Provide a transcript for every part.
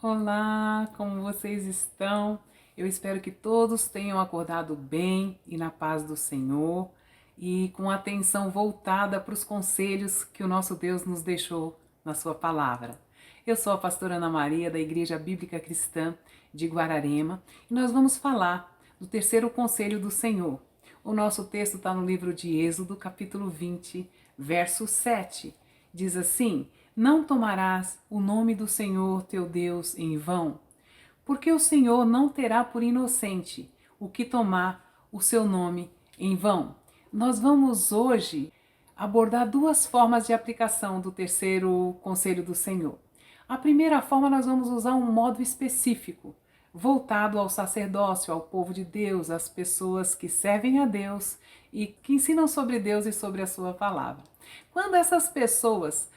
Olá, como vocês estão? Eu espero que todos tenham acordado bem e na paz do Senhor e com a atenção voltada para os conselhos que o nosso Deus nos deixou na sua palavra. Eu sou a pastora Ana Maria da Igreja Bíblica Cristã de Guararema e nós vamos falar do terceiro conselho do Senhor. O nosso texto está no livro de Êxodo, capítulo 20, verso 7. Diz assim: não tomarás o nome do Senhor teu Deus em vão, porque o Senhor não terá por inocente o que tomar o seu nome em vão. Nós vamos hoje abordar duas formas de aplicação do terceiro conselho do Senhor. A primeira forma, nós vamos usar um modo específico, voltado ao sacerdócio, ao povo de Deus, às pessoas que servem a Deus e que ensinam sobre Deus e sobre a sua palavra. Quando essas pessoas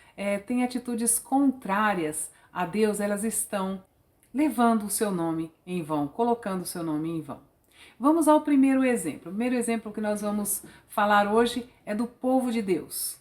têm atitudes contrárias a Deus, elas estão levando o seu nome em vão, colocando o seu nome em vão. Vamos ao primeiro exemplo. O primeiro exemplo que nós vamos falar hoje é do povo de Deus.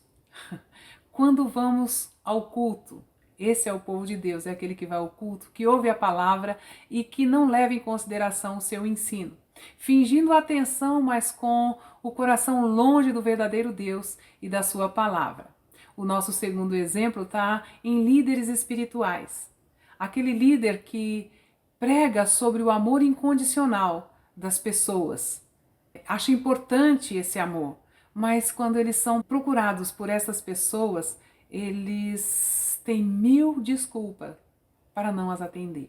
Quando vamos ao culto, esse é o povo de Deus, é aquele que vai ao culto, que ouve a palavra e que não leva em consideração o seu ensino, fingindo atenção, mas com o coração longe do verdadeiro Deus e da sua palavra. O nosso segundo exemplo está em líderes espirituais. Aquele líder que prega sobre o amor incondicional das pessoas. Acha importante esse amor, mas quando eles são procurados por essas pessoas, eles têm 1000 desculpas para não as atender.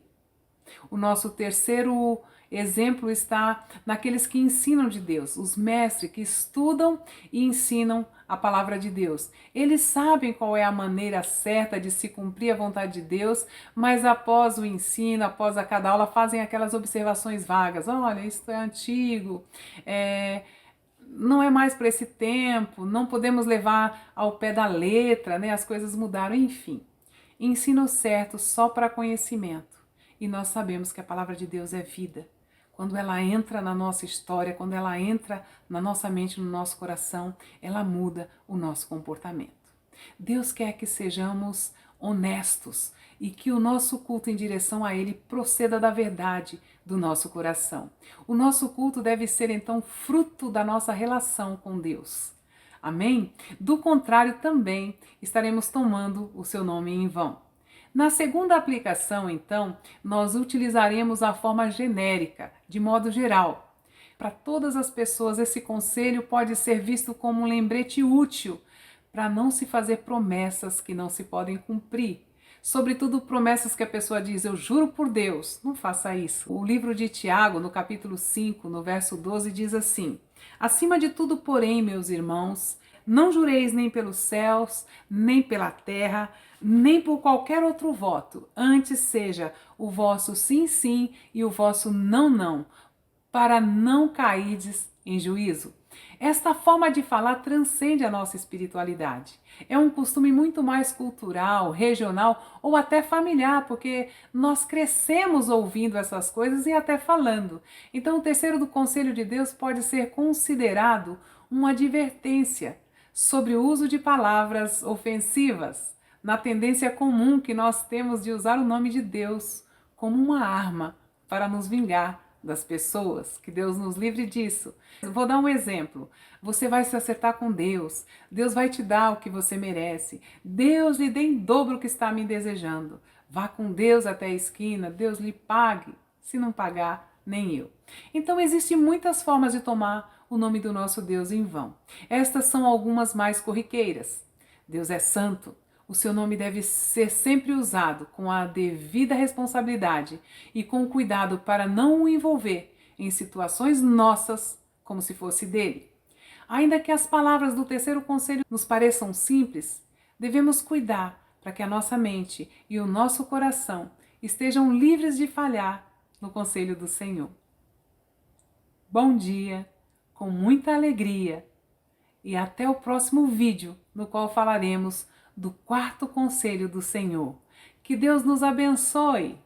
O nosso terceiro exemplo está naqueles que ensinam de Deus, os mestres que estudam e ensinam a palavra de Deus. Eles sabem qual é a maneira certa de se cumprir a vontade de Deus, mas após o ensino, após a cada aula, fazem aquelas observações vagas. Olha, isso é antigo, não é mais para esse tempo, não podemos levar ao pé da letra, né? As coisas mudaram, enfim. Ensino certo só para conhecimento. E nós sabemos que a palavra de Deus é vida. Quando ela entra na nossa história, quando ela entra na nossa mente, no nosso coração, ela muda o nosso comportamento. Deus quer que sejamos honestos e que o nosso culto em direção a Ele proceda da verdade do nosso coração. O nosso culto deve ser, então, fruto da nossa relação com Deus. Amém? Do contrário, também estaremos tomando o seu nome em vão. Na segunda aplicação, então, nós utilizaremos a forma genérica, de modo geral. Para todas as pessoas, esse conselho pode ser visto como um lembrete útil para não se fazer promessas que não se podem cumprir. Sobretudo promessas que a pessoa diz, eu juro por Deus, não faça isso. O livro de Tiago, no capítulo 5, no verso 12, diz assim: acima de tudo, porém, meus irmãos, não jureis nem pelos céus, nem pela terra, nem por qualquer outro voto, antes seja o vosso sim, sim e o vosso não, não, para não cairdes em juízo. Esta forma de falar transcende a nossa espiritualidade. É um costume muito mais cultural, regional ou até familiar, porque nós crescemos ouvindo essas coisas e até falando. Então, o terceiro do conselho de Deus pode ser considerado uma advertência sobre o uso de palavras ofensivas, na tendência comum que nós temos de usar o nome de Deus como uma arma para nos vingar das pessoas. Que Deus nos livre disso. Vou dar um exemplo. Você vai se acertar com Deus. Deus vai te dar o que você merece. Deus lhe dê em dobro o que está me desejando. Vá com Deus até a esquina. Deus lhe pague. Se não pagar, nem eu. Então existem muitas formas de tomar o nome do nosso Deus em vão. Estas são algumas mais corriqueiras. Deus é santo. O seu nome deve ser sempre usado com a devida responsabilidade e com cuidado para não o envolver em situações nossas como se fosse dele. Ainda que as palavras do terceiro conselho nos pareçam simples, devemos cuidar para que a nossa mente e o nosso coração estejam livres de falhar no conselho do Senhor. Bom dia, com muita alegria, e até o próximo vídeo, no qual falaremos do quarto conselho do Senhor. Que Deus nos abençoe!